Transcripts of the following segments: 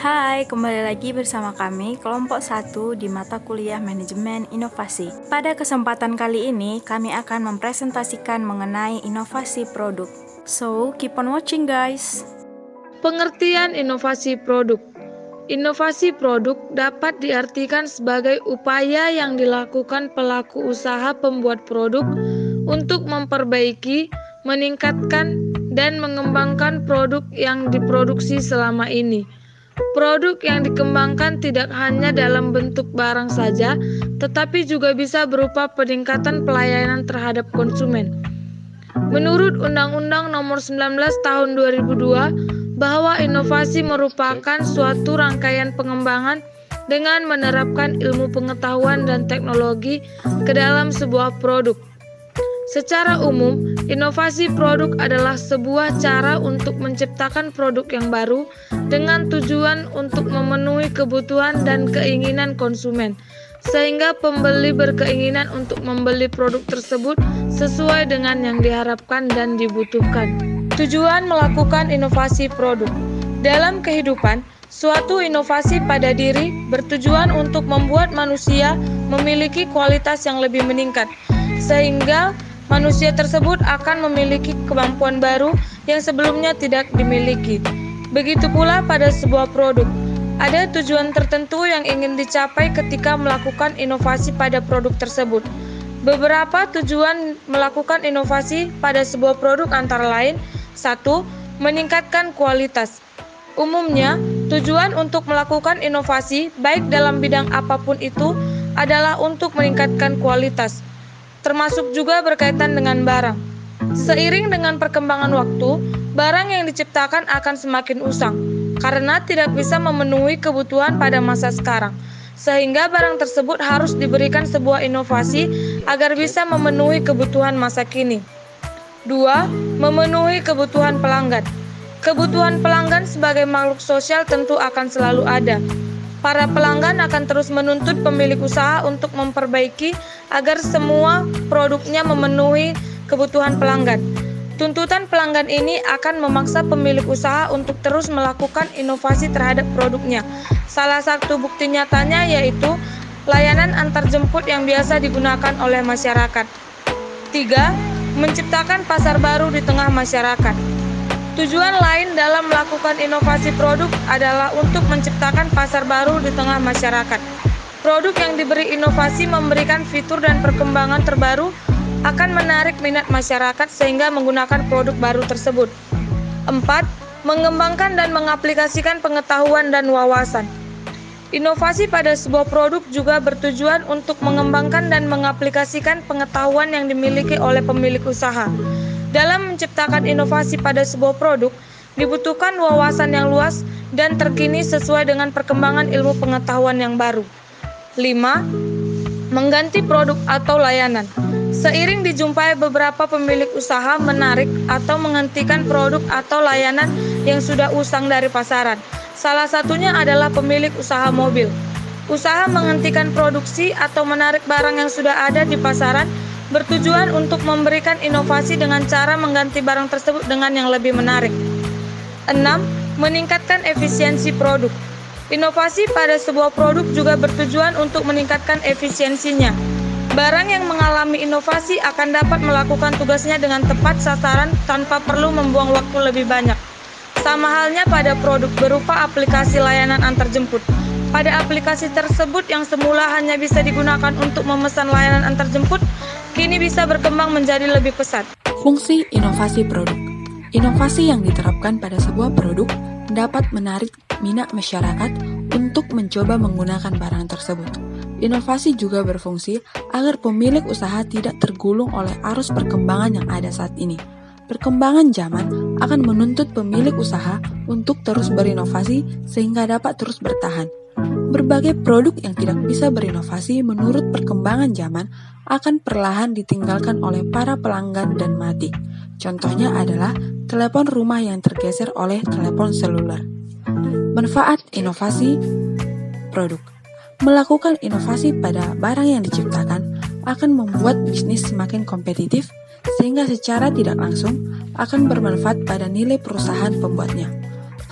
Hai, kembali lagi bersama kami kelompok 1 di mata kuliah Manajemen Inovasi. Pada kesempatan kali ini, kami akan mempresentasikan mengenai inovasi produk. So, keep on watching guys. Pengertian inovasi produk. Inovasi produk dapat diartikan sebagai upaya yang dilakukan pelaku usaha pembuat produk untuk memperbaiki, meningkatkan, dan mengembangkan produk yang diproduksi selama ini. Produk yang dikembangkan tidak hanya dalam bentuk barang saja, tetapi juga bisa berupa peningkatan pelayanan terhadap konsumen. Menurut Undang-Undang Nomor 19 Tahun 2002, bahwa inovasi merupakan suatu rangkaian pengembangan dengan menerapkan ilmu pengetahuan dan teknologi ke dalam sebuah produk. Secara umum, inovasi produk adalah sebuah cara untuk menciptakan produk yang baru dengan tujuan untuk memenuhi kebutuhan dan keinginan konsumen, sehingga pembeli berkeinginan untuk membeli produk tersebut sesuai dengan yang diharapkan dan dibutuhkan. Tujuan melakukan inovasi produk. Dalam kehidupan, suatu inovasi pada diri bertujuan untuk membuat manusia memiliki kualitas yang lebih meningkat, sehingga manusia tersebut akan memiliki kemampuan baru yang sebelumnya tidak dimiliki. Begitu pula pada sebuah produk. Ada tujuan tertentu yang ingin dicapai ketika melakukan inovasi pada produk tersebut. Beberapa tujuan melakukan inovasi pada sebuah produk antara lain: 1. Meningkatkan kualitas. Umumnya, tujuan untuk melakukan inovasi, baik dalam bidang apapun itu, adalah untuk meningkatkan kualitas, termasuk juga berkaitan dengan barang. Seiring dengan perkembangan waktu, barang yang diciptakan akan semakin usang, karena tidak bisa memenuhi kebutuhan pada masa sekarang, sehingga barang tersebut harus diberikan sebuah inovasi agar bisa memenuhi kebutuhan masa kini. 2. Memenuhi kebutuhan pelanggan. Kebutuhan pelanggan sebagai makhluk sosial tentu akan selalu ada. Para pelanggan akan terus menuntut pemilik usaha untuk memperbaiki agar semua produknya memenuhi kebutuhan pelanggan. Tuntutan pelanggan ini akan memaksa pemilik usaha untuk terus melakukan inovasi terhadap produknya. Salah satu bukti nyatanya yaitu layanan antarjemput yang biasa digunakan oleh masyarakat. 3. Menciptakan pasar baru di tengah masyarakat. Tujuan lain dalam melakukan inovasi produk adalah untuk menciptakan pasar baru di tengah masyarakat. Produk yang diberi inovasi memberikan fitur dan perkembangan terbaru akan menarik minat masyarakat sehingga menggunakan produk baru tersebut. 4. Mengembangkan dan mengaplikasikan pengetahuan dan wawasan. Inovasi pada sebuah produk juga bertujuan untuk mengembangkan dan mengaplikasikan pengetahuan yang dimiliki oleh pemilik usaha. Dalam menciptakan inovasi pada sebuah produk, dibutuhkan wawasan yang luas dan terkini sesuai dengan perkembangan ilmu pengetahuan yang baru. 5. Mengganti produk atau layanan. Seiring dijumpai beberapa pemilik usaha menarik atau menghentikan produk atau layanan yang sudah usang dari pasaran. Salah satunya adalah pemilik usaha mobil. Usaha menghentikan produksi atau menarik barang yang sudah ada di pasaran bertujuan untuk memberikan inovasi dengan cara mengganti barang tersebut dengan yang lebih menarik. 6. Meningkatkan efisiensi produk. Inovasi pada sebuah produk juga bertujuan untuk meningkatkan efisiensinya. Barang yang mengalami inovasi akan dapat melakukan tugasnya dengan tepat sasaran tanpa perlu membuang waktu lebih banyak. Sama halnya pada produk berupa aplikasi layanan antarjemput. Pada aplikasi tersebut yang semula hanya bisa digunakan untuk memesan layanan antarjemput, kini bisa berkembang menjadi lebih pesat. Fungsi inovasi produk. Inovasi yang diterapkan pada sebuah produk dapat menarik minat masyarakat untuk mencoba menggunakan barang tersebut. Inovasi juga berfungsi agar pemilik usaha tidak tergulung oleh arus perkembangan yang ada saat ini. Perkembangan zaman akan menuntut pemilik usaha untuk terus berinovasi sehingga dapat terus bertahan. Berbagai produk yang tidak bisa berinovasi menurut perkembangan zaman akan perlahan ditinggalkan oleh para pelanggan dan mati. Contohnya adalah telepon rumah yang tergeser oleh telepon seluler. Manfaat inovasi produk. Melakukan inovasi pada barang yang diciptakan akan membuat bisnis semakin kompetitif, sehingga secara tidak langsung akan bermanfaat pada nilai perusahaan pembuatnya.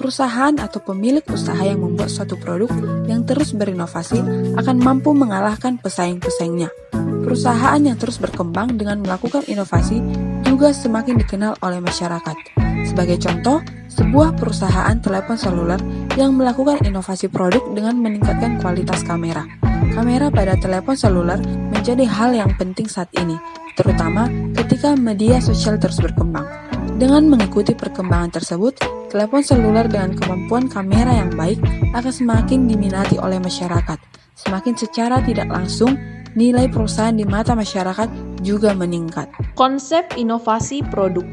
Perusahaan atau pemilik usaha yang membuat suatu produk yang terus berinovasi akan mampu mengalahkan pesaing-pesaingnya. Perusahaan yang terus berkembang dengan melakukan inovasi juga semakin dikenal oleh masyarakat. Sebagai contoh, sebuah perusahaan telepon seluler yang melakukan inovasi produk dengan meningkatkan kualitas kamera. Kamera pada telepon seluler menjadi hal yang penting saat ini, terutama ketika media sosial terus berkembang. Dengan mengikuti perkembangan tersebut, telepon seluler dengan kemampuan kamera yang baik akan semakin diminati oleh masyarakat. Semakin secara tidak langsung, nilai perusahaan di mata masyarakat juga meningkat. Konsep inovasi produk.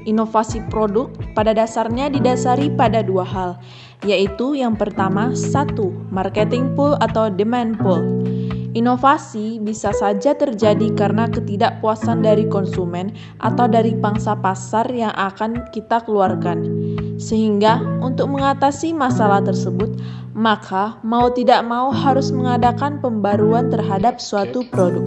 Inovasi produk pada dasarnya didasari pada dua hal, yaitu yang pertama, 1. Marketing pull atau demand pull. Inovasi bisa saja terjadi karena ketidakpuasan dari konsumen atau dari pangsa pasar yang akan kita keluarkan. Sehingga untuk mengatasi masalah tersebut, maka mau tidak mau harus mengadakan pembaruan terhadap suatu produk.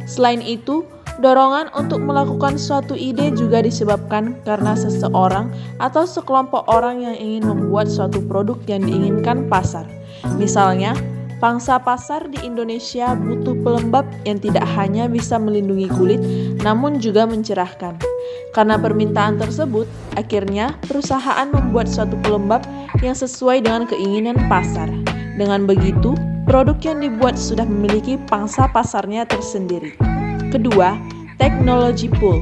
Selain itu, dorongan untuk melakukan suatu ide juga disebabkan karena seseorang atau sekelompok orang yang ingin membuat suatu produk yang diinginkan pasar. Misalnya, pangsa pasar di Indonesia butuh pelembab yang tidak hanya bisa melindungi kulit, namun juga mencerahkan. Karena permintaan tersebut, akhirnya perusahaan membuat suatu pelembab yang sesuai dengan keinginan pasar. Dengan begitu, produk yang dibuat sudah memiliki pangsa pasarnya tersendiri. Kedua, technology pull.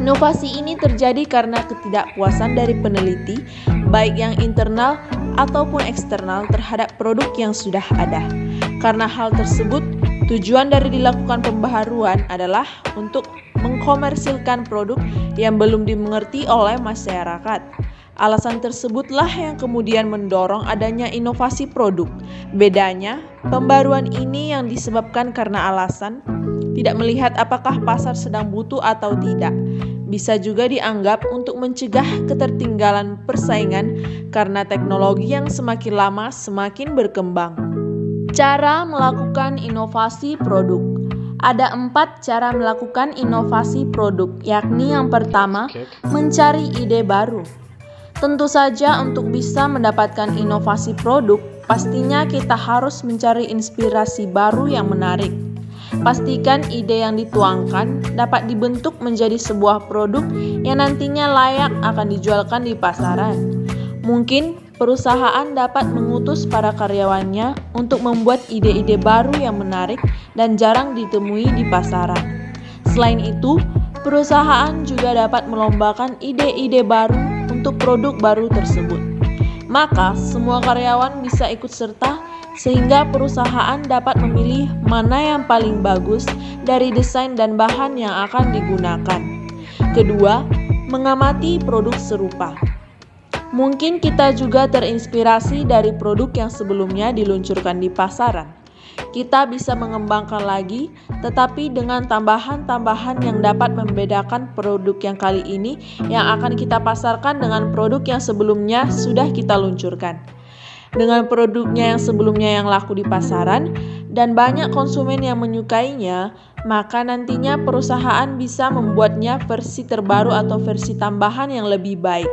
Inovasi ini terjadi karena ketidakpuasan dari peneliti, baik yang internal ataupun eksternal terhadap produk yang sudah ada. Karena hal tersebut, tujuan dari dilakukan pembaharuan adalah untuk mengkomersilkan produk yang belum dimengerti oleh masyarakat. Alasan tersebutlah yang kemudian mendorong adanya inovasi produk. Bedanya, pembaruan ini yang disebabkan karena alasan tidak melihat apakah pasar sedang butuh atau tidak. Bisa juga dianggap untuk mencegah ketertinggalan persaingan karena teknologi yang semakin lama semakin berkembang. Cara melakukan inovasi produk. Ada 4 cara melakukan inovasi produk, yakni yang pertama, mencari ide baru. Tentu saja untuk bisa mendapatkan inovasi produk, pastinya kita harus mencari inspirasi baru yang menarik. Pastikan ide yang dituangkan dapat dibentuk menjadi sebuah produk yang nantinya layak akan dijualkan di pasaran. Mungkin perusahaan dapat mengutus para karyawannya untuk membuat ide-ide baru yang menarik dan jarang ditemui di pasaran. Selain itu, perusahaan juga dapat melombakan ide-ide baru untuk produk baru tersebut. Maka, semua karyawan bisa ikut serta sehingga perusahaan dapat memilih mana yang paling bagus dari desain dan bahan yang akan digunakan. Kedua, mengamati produk serupa. Mungkin kita juga terinspirasi dari produk yang sebelumnya diluncurkan di pasaran. Kita bisa mengembangkan lagi, tetapi dengan tambahan-tambahan yang dapat membedakan produk yang kali ini yang akan kita pasarkan dengan produk yang sebelumnya sudah kita luncurkan. Dengan produknya yang sebelumnya yang laku di pasaran dan banyak konsumen yang menyukainya, maka nantinya perusahaan bisa membuatnya versi terbaru atau versi tambahan yang lebih baik.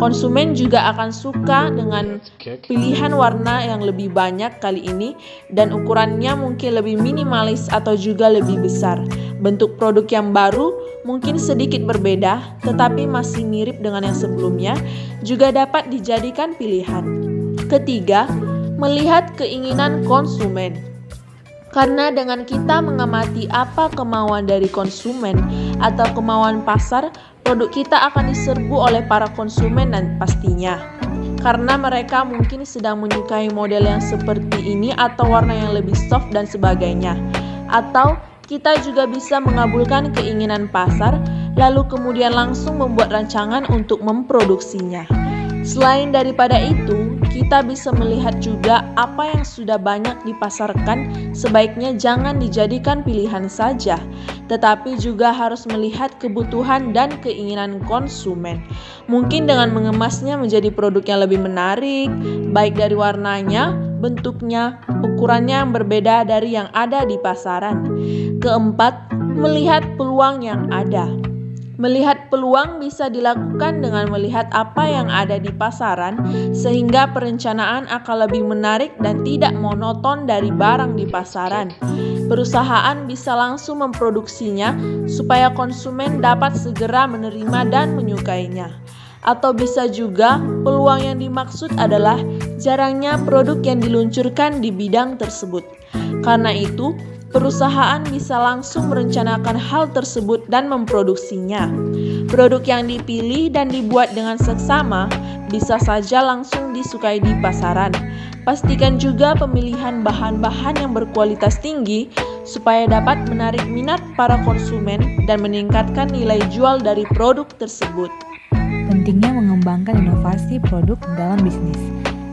Konsumen juga akan suka dengan pilihan warna yang lebih banyak kali ini dan ukurannya mungkin lebih minimalis atau juga lebih besar. Bentuk produk yang baru mungkin sedikit berbeda tetapi masih mirip dengan yang sebelumnya juga dapat dijadikan pilihan. Ketiga, melihat keinginan konsumen. Karena dengan kita mengamati apa kemauan dari konsumen atau kemauan pasar, produk kita akan diserbu oleh para konsumen dan pastinya. Karena mereka mungkin sedang menyukai model yang seperti ini atau warna yang lebih soft dan sebagainya. Atau kita juga bisa mengabulkan keinginan pasar, lalu kemudian langsung membuat rancangan untuk memproduksinya. Selain daripada itu, kita bisa melihat juga apa yang sudah banyak dipasarkan, sebaiknya jangan dijadikan pilihan saja, tetapi juga harus melihat kebutuhan dan keinginan konsumen. Mungkin dengan mengemasnya menjadi produk yang lebih menarik, baik dari warnanya, bentuknya, ukurannya yang berbeda dari yang ada di pasaran. Keempat, melihat peluang yang ada. Melihat peluang bisa dilakukan dengan melihat apa yang ada di pasaran, sehingga perencanaan akan lebih menarik dan tidak monoton dari barang di pasaran. Perusahaan bisa langsung memproduksinya supaya konsumen dapat segera menerima dan menyukainya. Atau bisa juga peluang yang dimaksud adalah jarangnya produk yang diluncurkan di bidang tersebut. Karena itu, perusahaan bisa langsung merencanakan hal tersebut dan memproduksinya. Produk yang dipilih dan dibuat dengan seksama bisa saja langsung disukai di pasaran. Pastikan juga pemilihan bahan-bahan yang berkualitas tinggi supaya dapat menarik minat para konsumen dan meningkatkan nilai jual dari produk tersebut. Pentingnya mengembangkan inovasi produk dalam bisnis.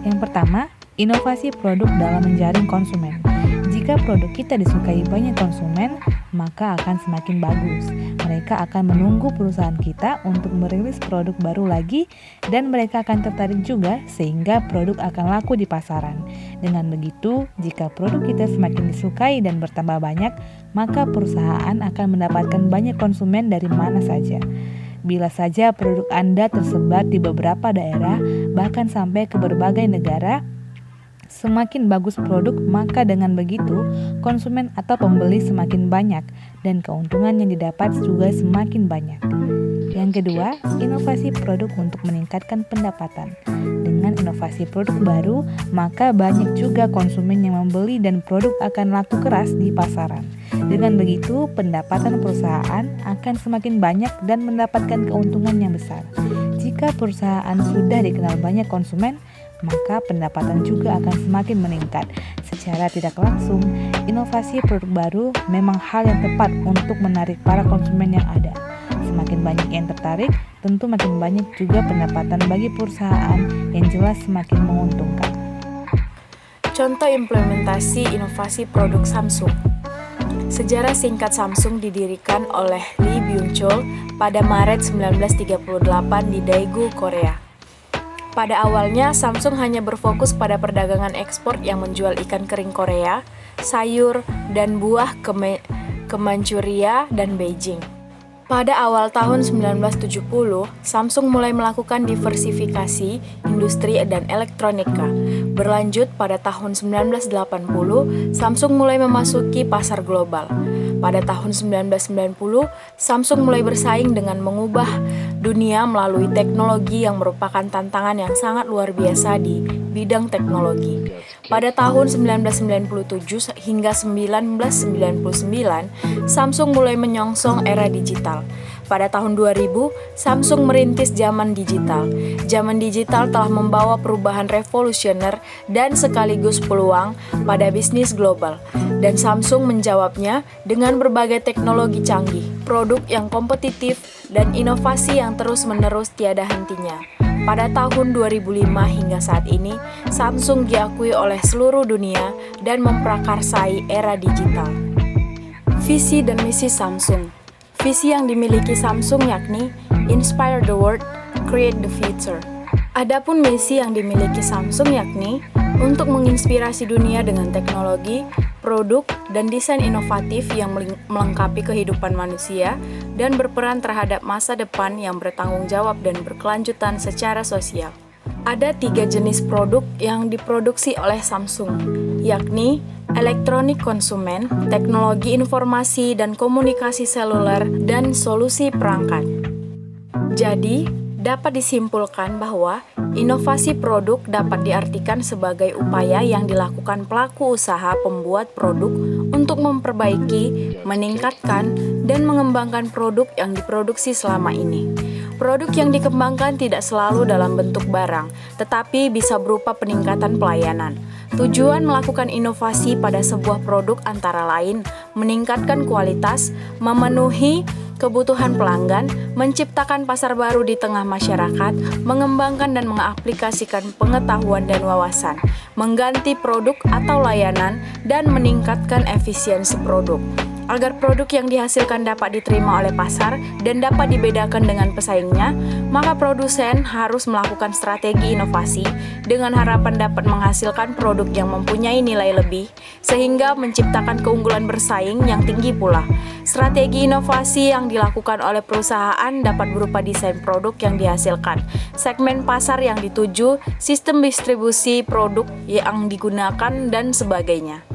Yang pertama, inovasi produk dalam menjaring konsumen. Jika produk kita disukai banyak konsumen, maka akan semakin bagus. Mereka akan menunggu perusahaan kita untuk merilis produk baru lagi dan mereka akan tertarik juga sehingga produk akan laku di pasaran. Dengan begitu, jika produk kita semakin disukai dan bertambah banyak, maka perusahaan akan mendapatkan banyak konsumen dari mana saja. Bila saja produk Anda tersebar di beberapa daerah, bahkan sampai ke berbagai negara, semakin bagus produk, maka dengan begitu konsumen atau pembeli semakin banyak dan keuntungan yang didapat juga semakin banyak. Yang kedua, inovasi produk untuk meningkatkan pendapatan. Dengan inovasi produk baru, maka banyak juga konsumen yang membeli dan produk akan laku keras di pasaran. Dengan begitu, pendapatan perusahaan akan semakin banyak dan mendapatkan keuntungan yang besar. Jika perusahaan sudah dikenal banyak konsumen, maka pendapatan juga akan semakin meningkat. Secara tidak langsung, inovasi produk baru memang hal yang tepat untuk menarik para konsumen yang ada. Semakin banyak yang tertarik, tentu makin banyak juga pendapatan bagi perusahaan yang jelas semakin menguntungkan. Contoh implementasi inovasi produk Samsung. Sejarah singkat Samsung didirikan oleh Lee Byung-chul pada Maret 1938 di Daegu, Korea. Pada awalnya, Samsung hanya berfokus pada perdagangan ekspor yang menjual ikan kering Korea, sayur, dan buah ke Manchuria dan Beijing. Pada awal tahun 1970, Samsung mulai melakukan diversifikasi industri dan elektronika. Berlanjut pada tahun 1980, Samsung mulai memasuki pasar global. Pada tahun 1990, Samsung mulai bersaing dengan mengubah dunia melalui teknologi yang merupakan tantangan yang sangat luar biasa di bidang teknologi. Pada tahun 1997 hingga 1999, Samsung mulai menyongsong era digital. Pada tahun 2000, Samsung merintis zaman digital. Zaman digital telah membawa perubahan revolusioner dan sekaligus peluang pada bisnis global. Dan Samsung menjawabnya dengan berbagai teknologi canggih, produk yang kompetitif, dan inovasi yang terus-menerus tiada hentinya. Pada tahun 2005 hingga saat ini, Samsung diakui oleh seluruh dunia dan memprakarsai era digital. Visi dan misi Samsung. Visi yang dimiliki Samsung yakni Inspire the World, Create the Future. Adapun misi yang dimiliki Samsung yakni untuk menginspirasi dunia dengan teknologi, produk, dan desain inovatif yang melengkapi kehidupan manusia dan berperan terhadap masa depan yang bertanggung jawab dan berkelanjutan secara sosial. Ada 3 jenis produk yang diproduksi oleh Samsung, yakni elektronik konsumen, teknologi informasi dan komunikasi seluler, dan solusi perangkat. Jadi, dapat disimpulkan bahwa inovasi produk dapat diartikan sebagai upaya yang dilakukan pelaku usaha pembuat produk untuk memperbaiki, meningkatkan, dan mengembangkan produk yang diproduksi selama ini. Produk yang dikembangkan tidak selalu dalam bentuk barang, tetapi bisa berupa peningkatan pelayanan. Tujuan melakukan inovasi pada sebuah produk antara lain meningkatkan kualitas, memenuhi kebutuhan pelanggan, menciptakan pasar baru di tengah masyarakat, mengembangkan dan mengaplikasikan pengetahuan dan wawasan, mengganti produk atau layanan, dan meningkatkan efisiensi produk. Agar produk yang dihasilkan dapat diterima oleh pasar dan dapat dibedakan dengan pesaingnya, maka produsen harus melakukan strategi inovasi dengan harapan dapat menghasilkan produk yang mempunyai nilai lebih, sehingga menciptakan keunggulan bersaing yang tinggi pula. Strategi inovasi yang dilakukan oleh perusahaan dapat berupa desain produk yang dihasilkan, segmen pasar yang dituju, sistem distribusi produk yang digunakan, dan sebagainya.